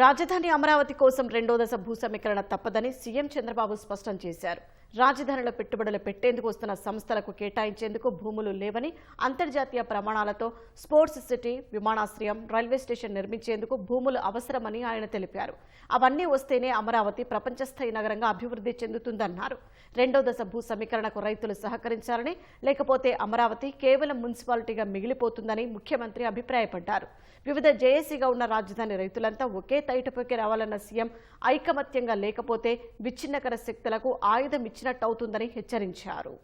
రాజధాని అమరావతి కోసం రెండో దశ భూ సమీకరణ తప్పదని సీఎం చంద్రబాబు స్పష్టం చేశారు. రాజధానిలో పెట్టుబడులు పెట్టేందుకు వస్తున్న సంస్థలకు కేటాయించేందుకు భూములు లేవని, అంతర్జాతీయ ప్రమాణాలతో స్పోర్ట్స్ సిటీ, విమానాశ్రయం, రైల్వే స్టేషన్ నిర్మించేందుకు భూములు అవసరమని ఆయన తెలిపారు. అవన్నీ వస్తేనే అమరావతి ప్రపంచ స్థాయి నగరంగా అభివృద్ధి చెందుతుందన్నారు. రెండో దశ భూ సమీకరణకు రైతులు సహకరించాలని, లేకపోతే అమరావతి కేవలం మున్సిపాలిటీగా మిగిలిపోతుందని ముఖ్యమంత్రి అభిప్రాయపడ్డారు. వివిధ జేఏసీగా ఉన్న రాజధాని రైతులంతా ఒకే తైటపైకి రావాలన్న సీఎం ఐకమత్యంగా లేకపోతే విచ్ఛిన్నకర శక్తులకు ఆయుధం ఇచ్చినట్టవుతుందని హెచ్చరించారు.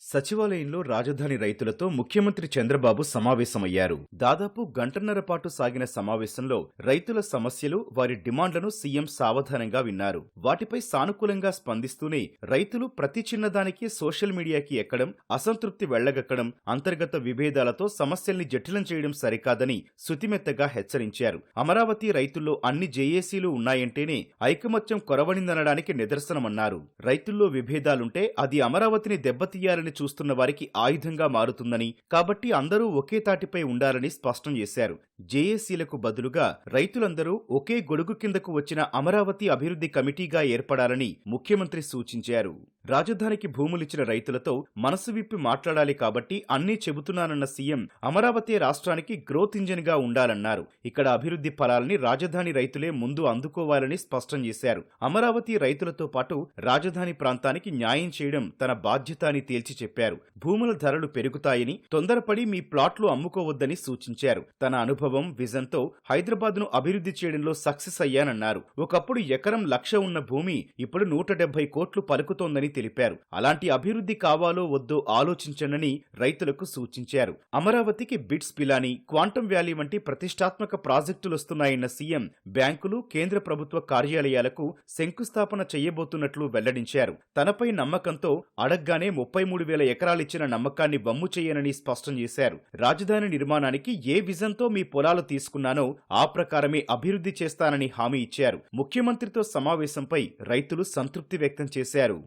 సచివాలయంలో రాజధాని రైతులతో ముఖ్యమంత్రి చంద్రబాబు సమావేశమయ్యారు. దాదాపు గంటన్నర పాటు సాగిన సమావేశంలో రైతుల సమస్యలు, వారి డిమాండ్లను సీఎం సావధానంగా విన్నారు. వాటిపై సానుకూలంగా స్పందిస్తూనే రైతులు ప్రతి చిన్నదానికి సోషల్ మీడియాకి ఎక్కడం, అసంతృప్తి వెళ్లగక్కడం, అంతర్గత విభేదాలతో సమస్యల్ని జటిలం చేయడం సరికాదని శుతిమెత్తగా హెచ్చరించారు. అమరావతి రైతుల్లో అన్ని జేఏసీలు ఉన్నాయంటేనే ఐకమత్యం కొరవడిందనడానికి నిదర్శనమన్నారు. రైతుల్లో విభేదాలుంటే అది అమరావతిని దెబ్బతీయాలని చూస్తున్న వారికి ఆయుధంగా మారుతుందని, కాబట్టి అందరూ ఒకే తాటిపై ఉండాలని స్పష్టం చేశారు. జేఏసీలకు బదులుగా రైతులందరూ ఒకే గొడుగు కిందకు వచ్చిన అమరావతి అభివృద్ధి కమిటీగా ఏర్పడాలని ముఖ్యమంత్రి సూచించారు. రాజధానికి భూములిచ్చిన రైతులతో మనసు విప్పి మాట్లాడాలి కాబట్టి అన్నీ చెబుతున్నానన్న సీఎం అమరావతి రాష్ట్రానికి గ్రోత్ ఇంజిన్ గా ఉండాలన్నారు. ఇక్కడ అభివృద్ధి ఫలాలని రాజధాని రైతులే ముందు అందుకోవాలని స్పష్టం చేశారు. అమరావతి రైతులతో పాటు రాజధాని ప్రాంతానికి న్యాయం చేయడం తన బాధ్యత అని తేల్చి చెప్పారు. భూముల ధరలు పెరుగుతాయని, తొందరపడి మీ ప్లాట్లు అమ్ముకోవద్దని సూచించారు. తన అనుభవం, విజన్తో హైదరాబాద్ను అభివృద్ధి చేయడంలో సక్సెస్ అయ్యానన్నారు. ఒకప్పుడు ఎకరం 1,00,000 ఉన్న భూమి ఇప్పుడు 170 కోట్లు పలుకుతోందని తెలిపారు. అలాంటి అభివృద్ధి కావాలో వద్దో ఆలోచించండి రైతులకు సూచించారు. అమరావతికి బిట్స్ పిలాని, క్వాంటం వ్యాలీ వంటి ప్రతిష్టాత్మక ప్రాజెక్టులొస్తున్నాయన్న సీఎం బ్యాంకులు, కేంద్ర ప్రభుత్వ కార్యాలయాలకు శంకుస్థాపన చేయబోతున్నట్లు వెల్లడించారు. తనపై నమ్మకంతో అడగ్గానే 33,000 ఎకరాలిచ్చిన నమ్మకాన్ని వమ్ము చేయనని స్పష్టం చేశారు. రాజధాని నిర్మాణానికి ఏ విజన్తో మీ పొలాలు తీసుకున్నానో ఆ ప్రకారమే అభివృద్ధి చేస్తానని హామీ ఇచ్చారు. ముఖ్యమంత్రితో సమావేశంపై రైతులు సంతృప్తి వ్యక్తం చేశారు.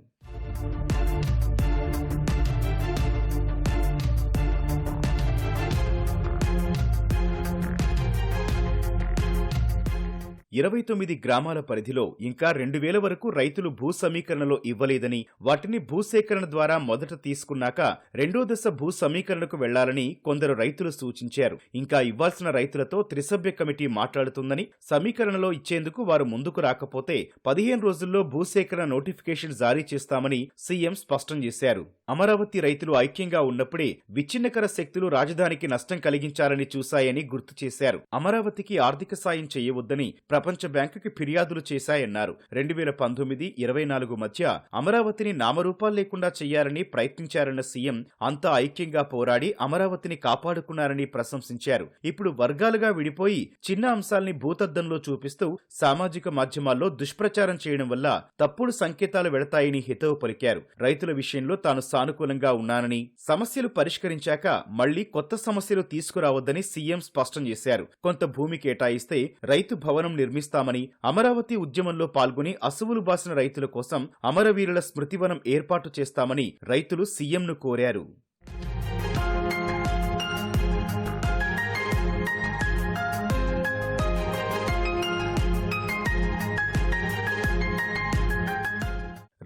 ఇరవై 29 గ్రామాల పరిధిలో ఇంకా 2,000 వరకు రైతులు భూ సమీకరణలో ఇవ్వలేదని, వాటిని భూసేకరణ ద్వారా మొదట తీసుకున్నాక రెండో దశ భూ సమీకరణకు వెళ్లాలని కొందరు రైతులు సూచించారు. ఇంకా ఇవ్వాల్సిన రైతులతో త్రిసభ్య కమిటీ మాట్లాడుతుందని, సమీకరణలో ఇచ్చేందుకు వారు ముందుకు రాకపోతే 15 రోజుల్లో భూసేకరణ నోటిఫికేషన్ జారీ చేస్తామని సీఎం స్పష్టం చేశారు. అమరావతి రైతులు ఐక్యంగా ఉన్నప్పుడే విచ్ఛిన్నకర శక్తులు రాజధానికి నష్టం కలిగించాలని చూశాయని గుర్తు చేశారు. అమరావతికి ఆర్థిక సాయం చేయవద్దని ప్రపంచ బ్యాంకుకి ఫిర్యాదులు చేశాయన్నారు. 2019-24 మధ్య అమరావతిని నామరూపాలు లేకుండా చేయాలని ప్రయత్నించారన్న సీఎం అంతా ఐక్యంగా పోరాడి అమరావతిని కాపాడుకున్నారని ప్రశంసించారు. ఇప్పుడు వర్గాలుగా విడిపోయి చిన్న అంశాల్ని భూతద్దంలో చూపిస్తూ సామాజిక మాధ్యమాల్లో దుష్ప్రచారం చేయడం వల్ల తప్పుడు సంకేతాలు వెడతాయని హితవు పలికారు. రైతుల విషయంలో తాను సానుకూలంగా ఉన్నానని, సమస్యలు పరిష్కరించాక మళ్లీ కొత్త సమస్యలు తీసుకురావద్దని సీఎం స్పష్టం చేశారు. కొంత భూమి కేటాయిస్తే రైతు భవనం నిర్మిస్తామని, అమరావతి ఉద్యమంలో పాల్గొని అసువులు బాసిన రైతుల కోసం అమరవీరుల స్మృతివనం ఏర్పాటు చేస్తామని రైతులు సీఎంను కోరారు.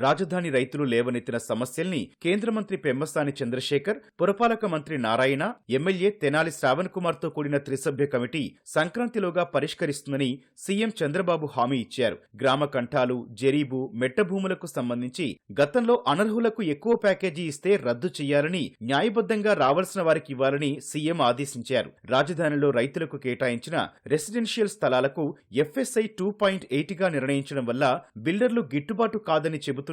రాజధాని రైతులు లేవనెత్తిన సమస్యల్ని కేంద్ర మంత్రి పెమ్మసాని చంద్రశేఖర్, పురపాలక మంత్రి నారాయణ, ఎమ్మెల్యే తెనాలి శ్రావణ్ కుమార్ తో కూడిన త్రిసభ్య కమిటీ సంక్రాంతిలోగా పరిష్కరిస్తుందని సీఎం చంద్రబాబు హామీ ఇచ్చారు. గ్రామ కంఠాలు, జరీబు, మెట్ట భూములకు సంబంధించి గతంలో అనర్హులకు ఎక్కువ ప్యాకేజీ ఇస్తే రద్దు చేయాలని, న్యాయబద్ధంగా రావాల్సిన వారికి ఇవ్వాలని సీఎం ఆదేశించారు. రాజధానిలో రైతులకు కేటాయించిన రెసిడెన్షియల్ స్థలాలకు ఎఫ్ఎస్ఐ 2.8 గా నిర్ణయించడం వల్ల బిల్డర్లు గిట్టుబాటు కాదని చెబుతున్నారు.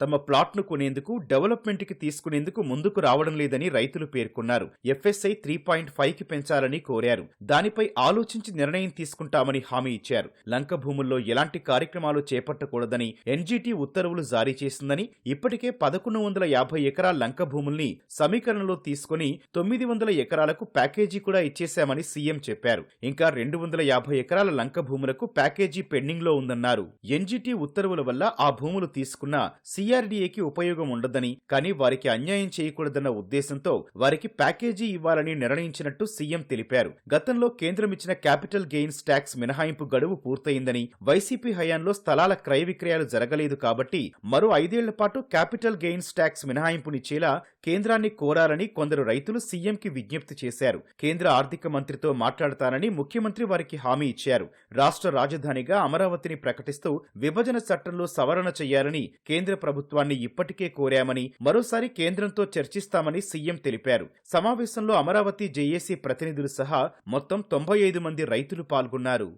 తమ ప్లాట్ను కొనేందుకు, డెవలప్మెంట్ కి తీసుకునేందుకు ముందుకు రావడం లేదని రైతులు పేర్కొన్నారు. ఎఫ్ఎస్ఐ 3.5కి పెంచాలని కోరారు. దానిపై ఆలోచించి నిర్ణయం తీసుకుంటామని హామీ ఇచ్చారు. లంక భూముల్లో ఎలాంటి కార్యక్రమాలు చేపట్టకూడదని ఎన్జీటీ ఉత్తర్వులు జారీ చేసిందని, ఇప్పటికే 1,150 ఎకరాల లంక భూముల్ని సమీకరణలో తీసుకుని 900 ఎకరాలకు ప్యాకేజీ కూడా ఇచ్చేశామని సీఎం చెప్పారు. ఇంకా 250 ఎకరాల లంక భూములకు ప్యాకేజీ పెండింగ్ లో ఉందన్నారు. ఎన్జీటీ ఉత్తర్వుల వల్ల ఆ భూములు తీసుకుని తీసుకున్నా సిఆర్డీఏకి ఉపయోగం ఉండదని, కానీ వారికి అన్యాయం చేయకూడదన్న ఉద్దేశంతో వారికి ప్యాకేజీ ఇవ్వాలని నిర్ణయించినట్టు సీఎం తెలిపారు. గతంలో కేంద్రం ఇచ్చిన క్యాపిటల్ గెయిన్స్ ట్యాక్స్ మినహాయింపు గడువు పూర్తయిందని, వైసీపీ హయాంలో స్థలాల క్రయ విక్రయాలు జరగలేదు కాబట్టి మరో 5 ఏళ్ల పాటు క్యాపిటల్ గెయిన్స్ ట్యాక్స్ మినహాయింపునిచ్చేలా కేంద్రాన్ని కోరాలని కొందరు రైతులు సీఎంకి విజ్ఞప్తి చేశారు. కేంద్ర ఆర్థిక మంత్రితో మాట్లాడతానని ముఖ్యమంత్రి వారికి హామీ ఇచ్చారు. రాష్ట్ర రాజధానిగా అమరావతిని ప్రకటిస్తూ విభజన చట్టంలో సవరణ చేయాలని కేంద్ర ప్రభుత్వాన్ని ఇప్పటికే కోరామని, మరోసారి కేంద్రంతో చర్చిస్తామని సీఎం తెలిపారు. సమావేశంలో అమరావతి జేఏసీ ప్రతినిధులు సహా మొత్తం 95 మంది రైతులు పాల్గొన్నారు.